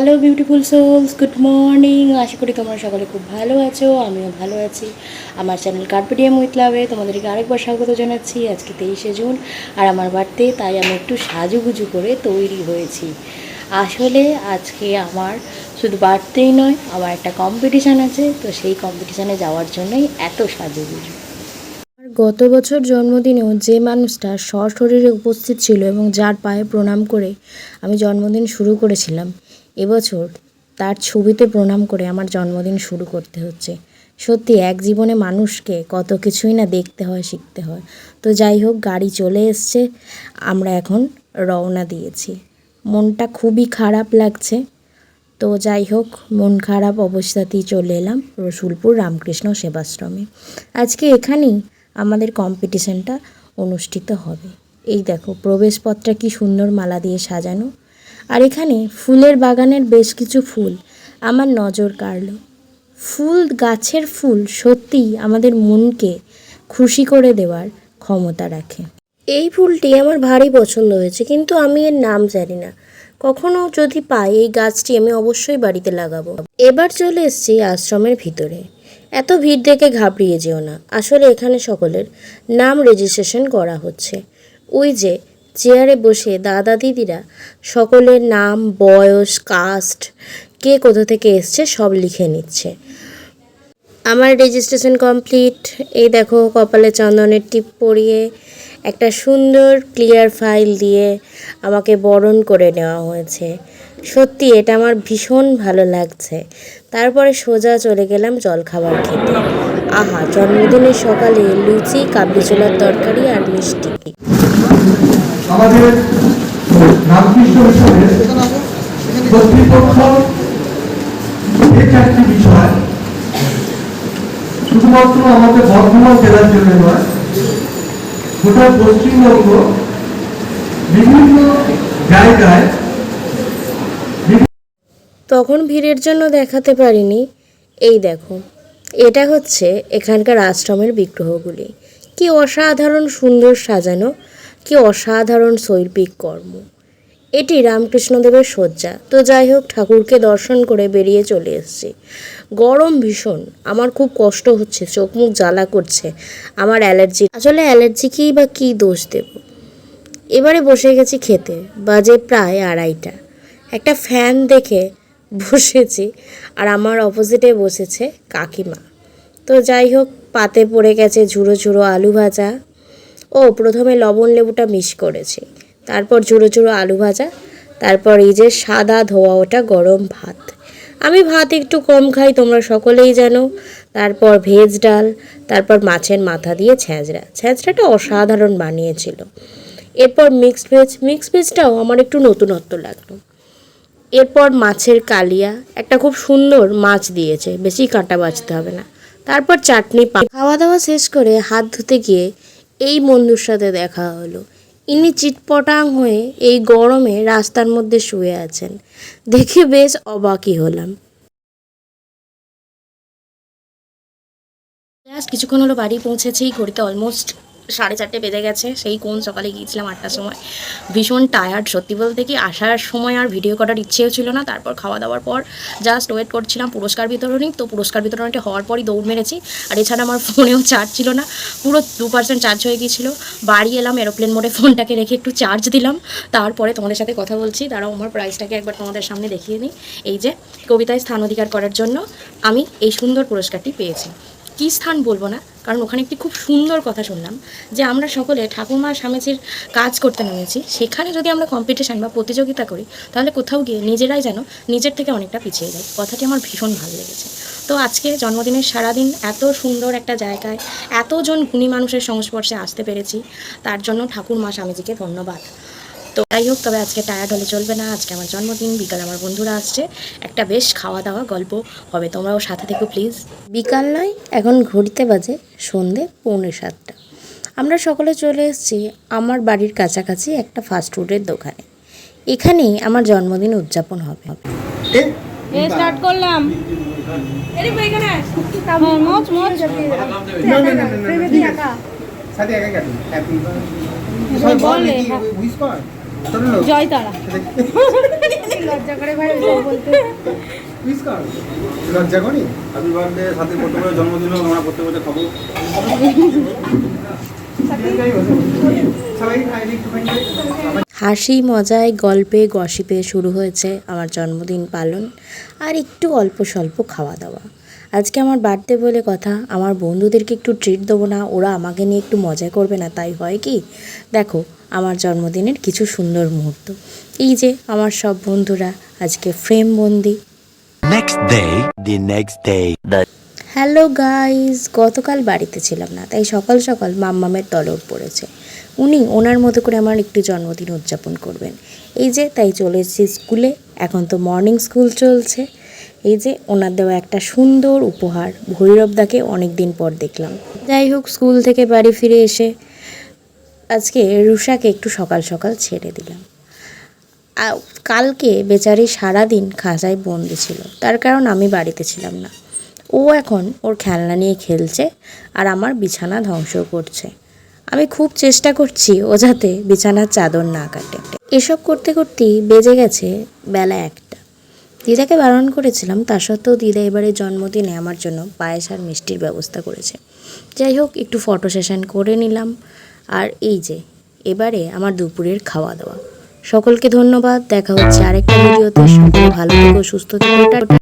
Hello beautiful souls, good morning. আশা করি তোমরা সকলে খুব ভালো আছো, আমিও ভালো আছি। আমার চ্যানেল কার্পেডিয়াম উইথ লাভে তোমাদেরকে আরেকবার স্বাগত জানাচ্ছি। আজকে 23শে জুন আর আমার বার্থডে, তাই আমি একটু সাজুগুজু করে তৈরি হয়েছি। আসলে আজকে আমার শুধু বার্থডেই নয়, আমার একটা কম্পিটিশান আছে, তো সেই কম্পিটিশানে যাওয়ার জন্যই এত সাজুগুজু। গত বছর জন্মদিনেও যে মানুষটা সশরীরে উপস্থিত ছিল এবং যার পায়ে প্রণাম করে আমি জন্মদিন শুরু করেছিলাম, এবছর তার ছবিতে প্রণাম করে আমার জন্মদিন শুরু করতে হচ্ছে। সত্যি এক জীবনে মানুষকে কত কিছুই না দেখতে হয়, শিখতে হয়। তো যাই হোক, গাড়ি চলে এসছে, আমরা এখন রওনা দিয়েছি। মনটা খুবই খারাপ লাগছে। তো যাই হোক, মন খারাপ অবস্থাতেই চলে এলাম রসুলপুর রামকৃষ্ণ সেবাশ্রমে। আজকে এখানেই আমাদের কম্পিটিশানটা অনুষ্ঠিত হবে। এই দেখো, প্রবেশপথটা কি সুন্দর মালা দিয়ে সাজানো। আর এখানে ফুলের বাগানের বেশ কিছু ফুল আমার নজর কাড়ল। ফুল, গাছের ফুল সত্যিই আমাদের মনকে খুশি করে দেওয়ার ক্ষমতা রাখে। এই ফুলটি আমার ভারী পছন্দ হয়েছে, কিন্তু আমি এর নাম জানি না। কখনো যদি পাই এই গাছটি আমি অবশ্যই বাড়িতে লাগাবো। এবার চলে এসেছি আশ্রমের ভিতরে। এত ভিড় দেখে ঘাবড়িয়ে যেও না, আসলে এখানে সকলের নাম রেজিস্ট্রেশন করা হচ্ছে। ওই যে চেয়ারে বসে দাদা দিদিরা সকলের নাম, বয়স, কাস্ট, কে কোথা থেকে এসছে সব লিখে নিচ্ছে। আমার রেজিস্ট্রেশন কমপ্লিট। এই দেখো, কপালে চন্দনের টিপ পরিয়ে একটা সুন্দর ক্লিয়ার ফাইল দিয়ে আমাকে বরণ করে নেওয়া হয়েছে। সত্যি এটা আমার ভীষণ ভালো লাগছে। তারপরে সোজা চলে গেলাম জলখাবার খেতে। আহা, জন্মদিনের সকালে লুচি, কাবলি ছোলার তরকারি আর মিষ্টি। আমাদের রামকৃষ্ণ মিশনের কর্তৃপক্ষ এই চারটি বিষয় শুধুমাত্র আমাদের বর্ধমান জেলার জন্য নয়, গোটা পশ্চিমবঙ্গ বিভিন্ন জায়গায়। তখন ভিড়ের জন্য দেখাতে পারিনি। এই দেখো, এটা হচ্ছে এখানকার আশ্রমের বিগ্রহগুলি। কি অসাধারণ সুন্দর সাজানো, কি অসাধারণ শৈল্পিক কর্ম। এটি রামকৃষ্ণদেবের শয্যা। তো যাই হোক, ঠাকুরকে দর্শন করে বেরিয়ে চলে এসেছি। গরম ভীষণ, আমার খুব কষ্ট হচ্ছে, চোখ মুখ জ্বালা করছে। আমার অ্যালার্জি, আসলে অ্যালার্জিকেই বা কী দোষ দেব। এবারে বসে গেছি খেতে, বাজে প্রায় 2:30। একটা ফ্যান দেখে বসেছি, আর আমার অপোজিটে বসেছে কাকিমা। তো যাই হোক, পাতে পড়ে গেছে ঝুড়ো ঝুড়ো আলু ভাজা। প্রথমে লবণ লেবুটা মিক্স করেছি, তারপর ঝুড়ো ঝুড়ো আলু ভাজা, তারপর এই যে সাদা ধোয়া ওটা গরম ভাত। আমি ভাত একটু কম খাই, তোমরা সকলেই জানো। তারপর ভেজ ডাল, তারপর মাছের মাথা দিয়ে ছ্যাঁচড়াটা অসাধারণ বানিয়েছিল। এরপর মিক্সড ভেজটাও আমার একটু নতুনত্ব লাগলো। এরপর মাছের কালিয়া, একটা খুব সুন্দর মাছ দিয়েছে, বেশি কাঁটা বাছতে হবে না। তারপর চাটনি। খাওয়া দাওয়া শেষ করে হাত ধুতে গিয়ে এই বন্ধুর সাথে দেখা হলো। ইনি চিটপটাং হয়ে এই গরমে রাস্তার মধ্যে শুয়ে আছেন, দেখে বেশ অবাকই হলাম। জাস্ট কিছুক্ষণ হলো বাড়ি পৌঁছেছি, ঘড়িতে অলমোস্ট 4:30 বেজে গেছে। সেই কোন সকালে গিয়েছিলাম 8টার সময়। ভীষণ টায়ার্ড, সত্যি বলতে কি আসার সময় আর ভিডিও করার ইচ্ছেও ছিল না। তারপর খাওয়া দাওয়ার পর জাস্ট ওয়েট করছিলাম পুরস্কার বিতরণী। তো পুরস্কার বিতরণীটা হওয়ার পরই দৌড় মেরেছি। আর এছাড়া আমার ফোনেও চার্জ ছিল না, পুরো 2% চার্জ হয়ে গিয়েছিলো। বাড়ি এলাম, এরোপ্লেন মোডে ফোনটাকে রেখে একটু চার্জ দিলাম, তারপরে তোমাদের সাথে কথা বলছি। তারাও আমার প্রাইজটাকে একবার তোমাদের সামনে দেখিয়ে নিই। এই যে কবিতায় স্থান অধিকার করার জন্য আমি এই সুন্দর পুরস্কারটি পেয়েছি। কী স্থান বলবো না, কারণ ওখানে একটি খুব সুন্দর কথা শুনলাম যে আমরা সকলে ঠাকুমা স্বামীজির কাজ করতে নেমেছি, সেখানে যদি আমরা কম্পিটিশান বা প্রতিযোগিতা করি তাহলে কোথাও গিয়ে নিজেরাই যেন নিজের থেকে অনেকটা পিছিয়ে যায়। কথাটি আমার ভীষণ ভালো লেগেছে। তো আজকে জন্মদিনের সারাদিন এত সুন্দর একটা জায়গায় এতজন গুণী মানুষের সংস্পর্শে আসতে পেরেছি, তার জন্য ঠাকুরমা স্বামীজিকে ধন্যবাদ। তো যাই হোক, তবে আজকে টায়ার্ড হলে চলবে না। আজকে আমার জন্মদিন, বিকালে আমার বন্ধুরা আসছে, একটা বেশ খাওয়া দাওয়া গল্প হবে, তোমরাও সাথে থেকো প্লিজ। বিকাল নয়, এখন ঘড়িতে বাজে সন্ধে 6:45। আমরা সকলে চলে এসেছি আমার বাড়ির কাছাকাছি একটা ফাস্টফুডের দোকানে। এখানেই আমার জন্মদিন উদযাপন হবে। স্টার্ট করলাম। জয় তারা লজ্জা করে ভাই ওইসব বলতে। লজ্জা করি। হ্যাপি বার্থডে, সাথে প্রত্যেক বছর জন্মদিন হোক, আমরা প্রত্যেক বছর খাবো। সবাই খাই একটুখানি। হাসি মজায় গল্পে গসিপে শুরু হয়েছে আমার জন্মদিন পালন আর একটু অল্প স্বল্প খাওয়া দাওয়া। আজকে আমার বার্থডে বলে কথা, আমার বন্ধুদেরকে একটু ট্রিট দেবো না, ওরা আমাকে নিয়ে একটু মজা করবে না, তাই হয় কি? দেখো আমার জন্মদিনের কিছু সুন্দর মুহূর্ত। এই যে আমার সব বন্ধুরা আজকে ফ্রেম বন্দি। Next day, the next day, hello guys, গতকাল বাড়িতে ছিলাম না, তাই সকাল সকাল মাম্মামের তলব পড়েছে। উনি ওনার মতো করে আমার একটু জন্মদিন উদযাপন করবেন। এই যে তাই চলে এসেছি স্কুলে, এখন তো মর্নিং স্কুল চলছে। এই যে ওনার দেওয়া একটা সুন্দর উপহার, ভৈরবদাকে অনেক দিন পর দেখলাম। যাই হোক, স্কুল থেকে বাড়ি ফিরে এসে আজকে রুষাকে একটু সকাল সকাল ছেড়ে দিলাম। কালকে বেচারি সারাদিন খাঁচায় বন্দি ছিল, তার কারণ আমি বাড়িতে ছিলাম না। ও এখন ওর খেলনা নিয়ে খেলছে আর আমার বিছানা ধ্বংস করছে। আমি খুব চেষ্টা করছি ও যাতে বিছানার চাদর না কাটে। এসব করতে করতেই বেজে গেছে বেলা 1টা। দিদাকে বারণ করেছিলাম, তা সত্ত্বেও দিদা এবারে জন্মদিনে আমার জন্য পায়েস আর মিষ্টির ব্যবস্থা করেছে। যাই হোক, একটু ফটো সেশন করে নিলাম। আর এই যে এবারে আমার দুপুরের খাওয়া দাওয়া। সকলকে ধন্যবাদ, দেখা হচ্ছে আরেকটা ভিডিওতে। সকলে ভালো থেকো, সুস্থ থেকো।